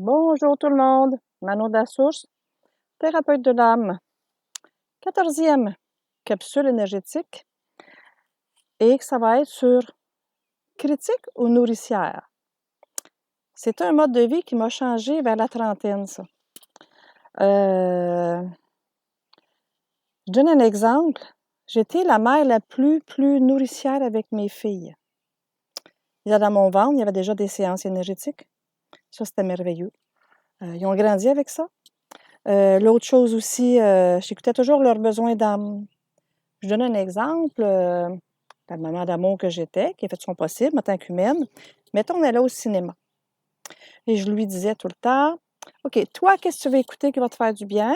Bonjour tout le monde, Manon Dassource, thérapeute de l'âme, 14e capsule énergétique, et que ça va être sur critique ou nourricière. C'est un mode de vie qui m'a changé vers la trentaine, ça. Je donne un exemple. J'étais la mère la plus nourricière avec mes filles. Dans mon ventre, il y avait déjà des séances énergétiques. Ça, c'était merveilleux. Ils ont grandi avec ça. L'autre chose aussi, j'écoutais toujours leurs besoins d'âme. Je donne un exemple. La maman d'amour que j'étais, qui a fait son possible en tant qu'humaine, mettons, on allait au cinéma. Et je lui disais tout le temps, OK, toi, qu'est-ce que tu veux écouter qui va te faire du bien?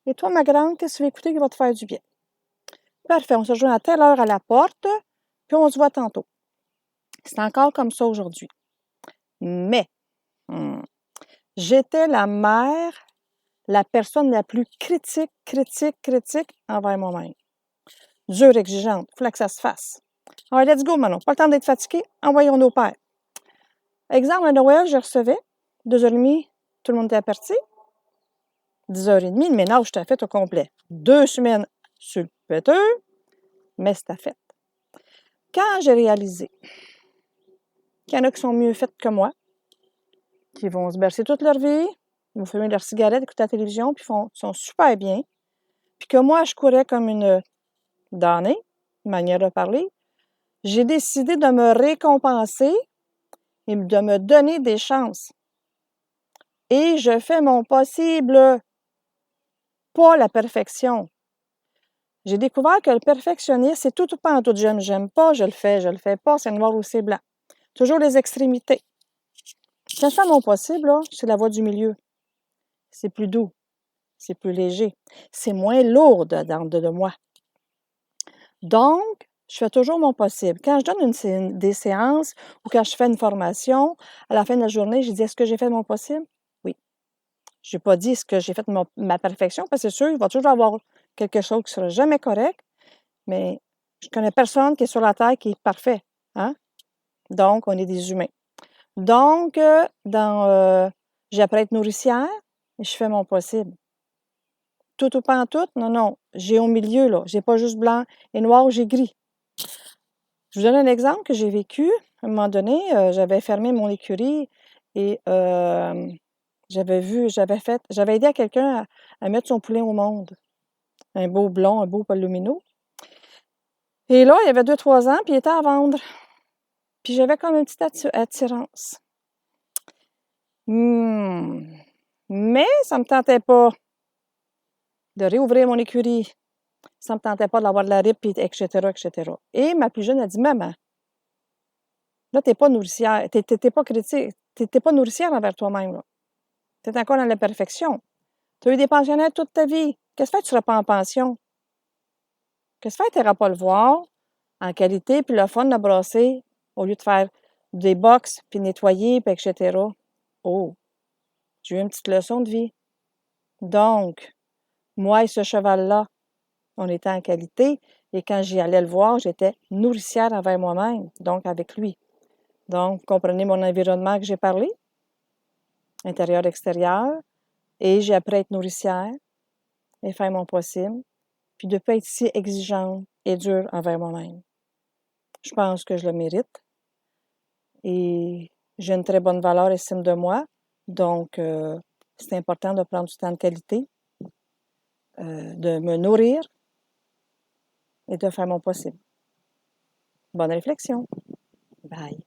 Et toi, ma grande, qu'est-ce que tu veux écouter qui va te faire du bien? Parfait, on se rejoint à telle heure à la porte, puis on se voit tantôt. C'est encore comme ça aujourd'hui. Mais, j'étais la mère, la personne la plus critique envers moi-même. Dure, exigeante, il fallait que ça se fasse. All right, let's go, Manon. Pas le temps d'être fatigué, envoyons nos pères. Exemple, à Noël, je recevais 2h30, tout le monde était aperçu. 10h30, le ménage était fait au complet. 2 semaines sur le péteux, mais c'était fait. Quand j'ai réalisé qu'il y en a qui sont mieux faites que moi, qui vont se bercer toute leur vie, ils vont fumer leur cigarette, écouter la télévision, puis sont super bien, puis que moi, je courais comme une damnée, manière de parler, j'ai décidé de me récompenser et de me donner des chances. Et je fais mon possible, pas la perfection. J'ai découvert que le perfectionnisme, c'est tout ou pas en tout. J'aime pas, je le fais pas, c'est noir ou c'est blanc. Toujours les extrémités. Quand je fais mon possible, c'est la voie du milieu. C'est plus doux, c'est plus léger, c'est moins lourd de moi. Donc, je fais toujours mon possible. Quand je donne des séances ou quand je fais une formation, à la fin de la journée, je dis, est-ce que j'ai fait mon possible? Oui. Je n'ai pas dit, est-ce que j'ai fait ma perfection? Parce que c'est sûr, il va toujours avoir quelque chose qui ne sera jamais correct, mais je connais personne qui est sur la terre qui est parfait, hein? Donc, on est des humains. Donc, j'apprends à être nourricière et je fais mon possible. Tout ou pas en tout? Non, non. J'ai au milieu, là. J'ai pas juste blanc et noir, j'ai gris. Je vous donne un exemple que j'ai vécu. À un moment donné, j'avais fermé mon écurie et j'avais aidé quelqu'un à mettre son poulet au monde. Un beau blond, un beau palomino. Et là, il y avait 2-3 ans, puis il était à vendre. Puis j'avais comme une petite attirance. Mais ça me tentait pas de réouvrir mon écurie. Ça me tentait pas d'avoir de la rip, etc., etc. Et ma plus jeune a dit, maman, là, t'es pas nourricière, t'es pas critique, t'es pas nourricière envers toi-même, là. T'es encore dans la perfection. Tu as eu des pensionnaires toute ta vie. Qu'est-ce que fait que tu seras pas en pension? Qu'est-ce que fait que tu n'iras pas le voir en qualité, puis le fun de brasser, au lieu de faire des box, puis nettoyer, puis etc. Oh, j'ai eu une petite leçon de vie. Donc, moi et ce cheval-là, on était en qualité, et quand j'y allais le voir, j'étais nourricière envers moi-même, donc avec lui. Donc, vous comprenez mon environnement que j'ai parlé, intérieur-extérieur, et j'ai appris à être nourricière et faire mon possible, puis de ne pas être si exigeante et dure envers moi-même. Je pense que je le mérite et j'ai une très bonne valeur estime de moi, donc c'est important de prendre du temps de qualité, de me nourrir et de faire mon possible. Bonne réflexion. Bye.